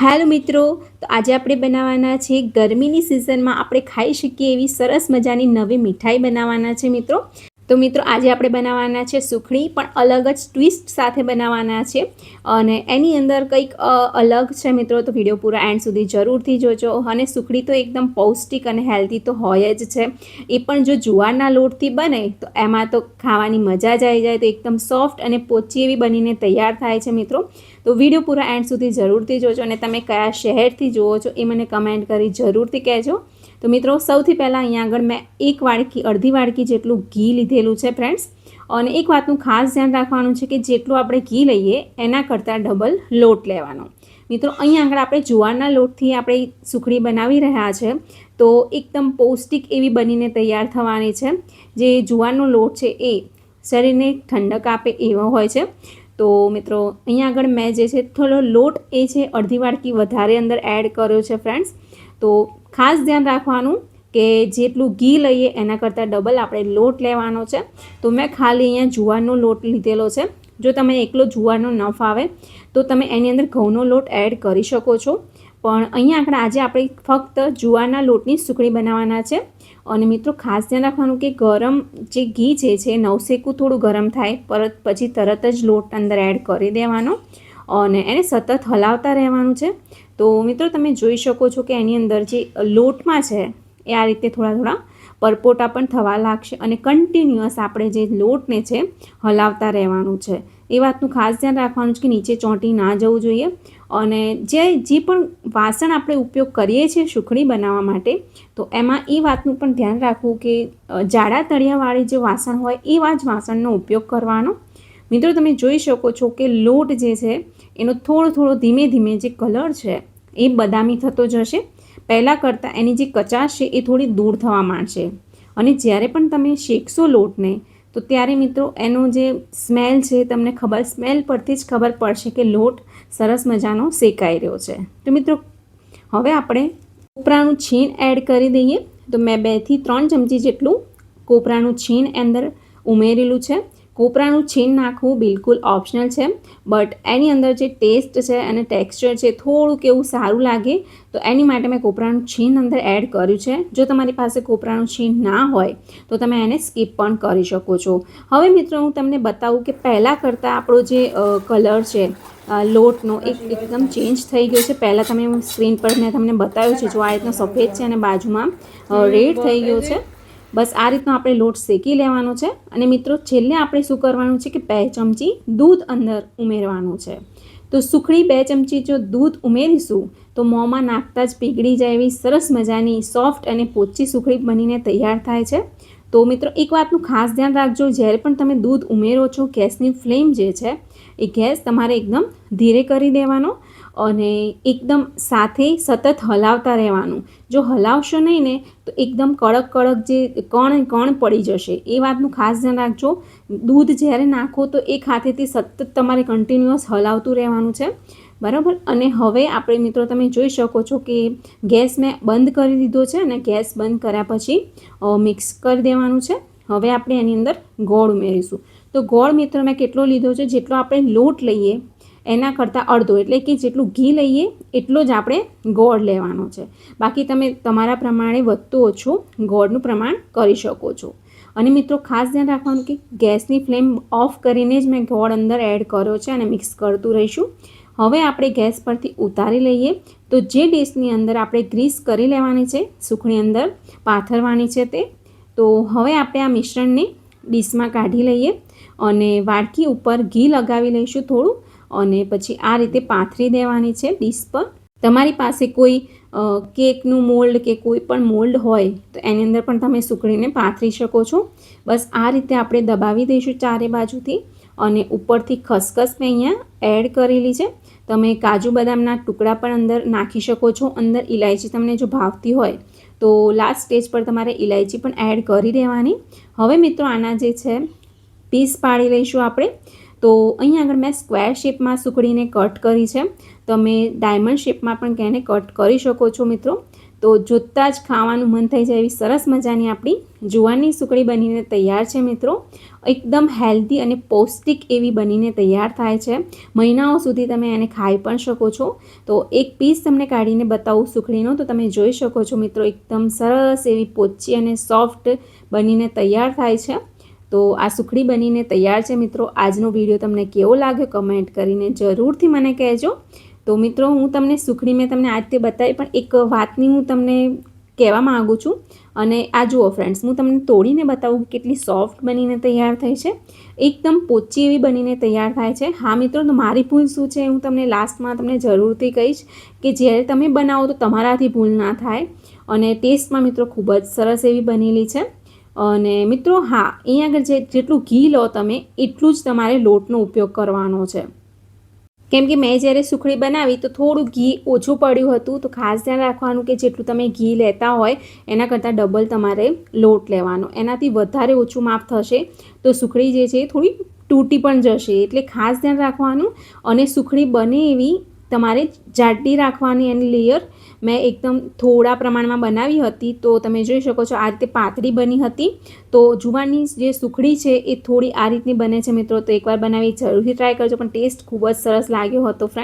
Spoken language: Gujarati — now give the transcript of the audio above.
हेलो मित्रों, तो आज આપણે બનાવવાના છે ગરમીની સિઝનમાં આપણે ખાઈ શકીએ એવી સરસ મજાની નવી મીઠાઈ બનાવવાના છે મિત્રો। તો મિત્રો આજે આપણે બનાવવાના છે સુખડી, પણ અલગ જ ટ્વિસ્ટ સાથે બનાવવાના છે અને એની અંદર કંઈક અલગ છે મિત્રો। તો વિડીયો પૂરા એન્ડ સુધી જરૂરથી જોજો। અને સુખડી તો એકદમ પૌષ્ટિક અને હેલ્ધી તો હોય જ છે, એ પણ જો જુવારના લોટથી બને તો એમાં તો ખાવાની મજા જ આવી જાય। તો એકદમ સોફ્ટ અને પોચી એવી બનીને તૈયાર થાય છે મિત્રો। તો વિડીયો પૂરા એન્ડ સુધી જરૂરથી જોજો અને તમે કયા શહેરથી જુઓ છો એ મને કમેન્ટ કરી જરૂરથી કહેજો। તો મિત્રો સૌથી પહેલાં અહીંયા આગળ મેં અડધી વાડકી જેટલું ઘી લીધેલું છે ફ્રેન્ડ્સ। અને એક વાતનું ખાસ ધ્યાન રાખવાનું છે કે જેટલું આપણે ઘી લઈએ એના કરતાં ડબલ લોટ લેવાનો મિત્રો। અહીંયા આગળ આપણે જુવારના લોટથી આપણે સુખડી બનાવી રહ્યા છે, તો એકદમ પૌષ્ટિક એવી બનીને તૈયાર થવાની છે। જે જુવારનો લોટ છે એ શરીરને ઠંડક આપે એવો હોય છે। તો મિત્રો અહીંયા આગળ મેં જે છે થોડો લોટ એ છે અડધી વાડકી વધારે અંદર એડ કર્યો છે ફ્રેન્ડ્સ। તો ખાસ ધ્યાન રાખવાનું કે જેટલું ઘી લઈએ એના કરતાં ડબલ આપણે લોટ લેવાનો છે। તો મેં ખાલી અહીંયા જુવારનો લોટ લીધેલો છે। જો તમે એકલો જુવારનો ન ફાવે તો તમે એની અંદર ઘઉંનો લોટ એડ કરી શકો છો, પણ અહીંયા આગળ આજે આપણે ફક્ત જુવારના લોટની સુખડી બનાવવાના છે। અને મિત્રો ખાસ ધ્યાન રાખવાનું કે ગરમ જે ઘી છે નવસેકું થોડું ગરમ થાય પછી તરત જ લોટ અંદર એડ કરી દેવાનો અને એને સતત હલાવતા રહેવાનું છે। તો મિત્રો તમે જોઈ શકો છો કે એની અંદર જે લોટમાં છે એ આ રીતે થોડા થોડા પરપોટા પણ થવા લાગશે અને કન્ટિન્યુઅસ આપણે જે લોટને છે હલાવતા રહેવાનું છે। એ વાતનું ખાસ ધ્યાન રાખવાનું છે કે નીચે ચોંટી ના જવું જોઈએ। અને જે પણ વાસણ આપણે ઉપયોગ કરીએ છીએ સુખડી બનાવવા માટે, તો એમાં એ વાતનું પણ ધ્યાન રાખવું કે જાડા તળિયાવાળી જે વાસણ હોય એવા જ વાસણનો ઉપયોગ કરવાનો। મિત્રો તમે જોઈ શકો છો કે લોટ જે છે એનો થોડો ધીમે ધીમે જે કલર છે એ બદામી થતો જશે। પહેલાં કરતાં એની જે કચાશ છે એ થોડી દૂર થવા માંડશે અને જ્યારે પણ તમે શેકશો લોટને તો ત્યારે મિત્રો એનો જે સ્મેલ છે તમને સ્મેલ પરથી જ ખબર પડશે કે લોટ સરસ મજાનો શેકાઈ રહ્યો છે। તો મિત્રો હવે આપણે કોપરાનું છીણ એડ કરી દઈએ। તો મેં 2 થી 3 ચમચી જેટલું કોપરાનું છીણ અંદર ઉમેરેલું છે। કોપરાનું છીણ નાખવું બિલકુલ ઓપ્શનલ છે, બટ એની અંદર જે ટેસ્ટ છે અને ટેક્સચર છે થોડુંક એવું સારું લાગે તો એની માટે મેં કોપરાનું છીણ અંદર એડ કર્યું છે। જો તમારી પાસે કોપરાનું છીણ ના હોય તો તમે એને સ્કીપ પણ કરી શકો છો। હવે મિત્રો હું તમને બતાવું કે પહેલાં કરતાં આપણો જે કલર છે લોટનો એકદમ ચેન્જ થઈ ગયો છે। પહેલાં તમે સ્ક્રીન પર મેં તમને બતાવ્યું છે, જો આ રીતનો સફેદ છે અને બાજુમાં રેડ થઈ ગયો છે। બસ આ રીતનો આપણે લોટ શેકી લેવાનો છે। અને મિત્રો છેલ્લે આપણે શું કરવાનું છે કે 2 ચમચી દૂધ અંદર ઉમેરવાનું છે। તો સુખડી 2 ચમચી જો દૂધ ઉમેરીશું તો મોંમાં નાખતા જ પીગળી જાય એવી સરસ મજાની સોફ્ટ અને પોચી સુખડી બનીને તૈયાર થાય છે। તો મિત્રો એક વાતનું ખાસ ધ્યાન રાખજો, જ્યારે પણ તમે દૂધ ઉમેરો છો ગેસની ફ્લેમ જે છે એ ગેસ તમારે એકદમ ધીરે કરી દેવાનો અને એકદમ સાથે સતત હલાવતા રહેવાનું। જો હલાવશો નહીં ને તો એકદમ કડક જે કણ પડી જશે, એ વાતનું ખાસ ધ્યાન રાખજો। દૂધ જ્યારે નાખો તો એક હાથેથી સતત તમારે કન્ટિન્યુઅસ હલાવતું રહેવાનું છે, બરાબર। અને હવે આપણે મિત્રો તમે જોઈ શકો છો કે ગેસ મેં બંધ કરી દીધો છે અને ગેસ બંધ કર્યા પછી મિક્સ કરી દેવાનું છે। હવે આપણે એની અંદર ગોળ ઉમેરીશું। તો ગોળ મિત્રો મેં કેટલો લીધો છે, જેટલો આપણે લોટ લઈએ એના કરતાં અડધો, એટલે કે જેટલું ઘી લઈએ એટલો જ આપણે ગોળ લેવાનો છે। બાકી તમે તમારા પ્રમાણે વધતું ઓછું ગોળનું પ્રમાણ કરી શકો છો। અને મિત્રો ખાસ ધ્યાન રાખવાનું કે ગેસની ફ્લેમ ઓફ કરીને જ મેં ગોળ અંદર એડ કર્યો છે અને મિક્સ કરતું રહીશું। હવે આપણે ગેસ પરથી ઉતારી લઈએ। તો જે ડીશની અંદર આપણે ગ્રીસ કરી લેવાની છે, સુખડી અંદર પાથરવાની છે તે, તો હવે આપણે આ મિશ્રણને ડીશમાં કાઢી લઈએ અને વાડકી ઉપર ઘી લગાવી લઈશું થોડું અને પછી આ રીતે પાથરી દેવાની છે ડીશ પર। તમારી પાસે કોઈ કેકનું મોલ્ડ કે કોઈ પણ મોલ્ડ હોય તો એની અંદર પણ તમે સુખડીને પાથરી શકો છો। બસ આ રીતે આપણે દબાવી દઈશું ચારે બાજુથી અને ઉપરથી ખસખસ મેં અહીંયા એડ કરેલી છે। તમે કાજુ બદામના ટુકડા પણ અંદર નાખી શકો છો। અંદર ઇલાયચી તમને જો ભાવતી હોય તો લાસ્ટ સ્ટેજ પર તમારે ઇલાયચી પણ એડ કરી દેવાની। હવે મિત્રો આના જે છે પીસ પાડી લઈશું આપણે। તો અહીંયા આગળ મેં સ્ક્વેર શેપમાં સુખડીને કટ કરી છે. તમે ડાયમંડ શેપમાં પણ તેને કટ કરી શકો છો મિત્રો. તો જોતાં જ ખાવાનું મન થઈ જાય એવી સરસ મજાની આપણી જુવારની સુખડી બનીને તૈયાર છે મિત્રો. એકદમ હેલ્ધી અને પૌષ્ટિક એવી બનીને તૈયાર થાય છે. મહિનાઓ સુધી તમે એને ખાઈ પણ શકો છો. તો એક પીસ તમને કાઢીને બતાવું સુખડીનો, તો તમે જોઈ શકો છો મિત્રો, એકદમ સરસ એવી પોચી અને સોફ્ટ બનીને તૈયાર થાય છે. તો આ સુખડી બનીને તૈયાર છે મિત્રો. આજનો વિડીયો તમને કેવો લાગ્યો કમેન્ટ કરીને જરૂરથી મને કહેજો. તો મિત્રો હું તમને સુખડી મેં તમને આ રીતે બતાવી, પણ એક વાતની હું તમને કહેવા માગું છું. અને આ જુઓ ફ્રેન્ડ્સ, હું તમને તોડીને બતાવું કેટલી સોફ્ટ બનીને તૈયાર થઈ છે. એકદમ પોચી એવી બનીને તૈયાર થાય છે. હા મિત્રો, તો મારી ભૂલ શું છે હું તમને લાસ્ટમાં તમને જરૂરથી કહીશ કે જ્યારે તમે બનાવો તો તમારાથી ભૂલ ના થાય. અને ટેસ્ટમાં મિત્રો ખૂબ જ સરસ એવી બનેલી છે. અને મિત્રો હા, અહીંયા આગળ જેટલું ઘી લો તમે એટલું જ તમારે લોટનો ઉપયોગ કરવાનો છે. કેમ કે મેં જ્યારે સુખડી બનાવી તો થોડું ઘી ઓછું પડ્યું હતું. તો ખાસ ધ્યાન રાખવાનું કે જેટલું તમે ઘી લેતા હોય એના કરતાં ડબલ તમારે લોટ લેવાનો. એનાથી વધારે ઓછું માપ થશે તો સુખડી જે છે એ થોડી તૂટી પણ જશે. એટલે ખાસ ધ્યાન રાખવાનું. અને સુખડી બને એવી તમારે જાડી રાખવાની એની લેયર. મેં એકદમ થોડા પ્રમાણમાં બનાવી હતી, તો તમે જોઈ શકો છો આ રીતે પાતળી બની હતી. તો જુવારની જે સુખડી છે એ થોડી આ રીતની બને છે મિત્રો. તો એકવાર બનાવી જરૂરથી ટ્રાય કરજો, પણ ટેસ્ટ ખૂબ જ સરસ લાગ્યો હતો ફ્રેન્ડ.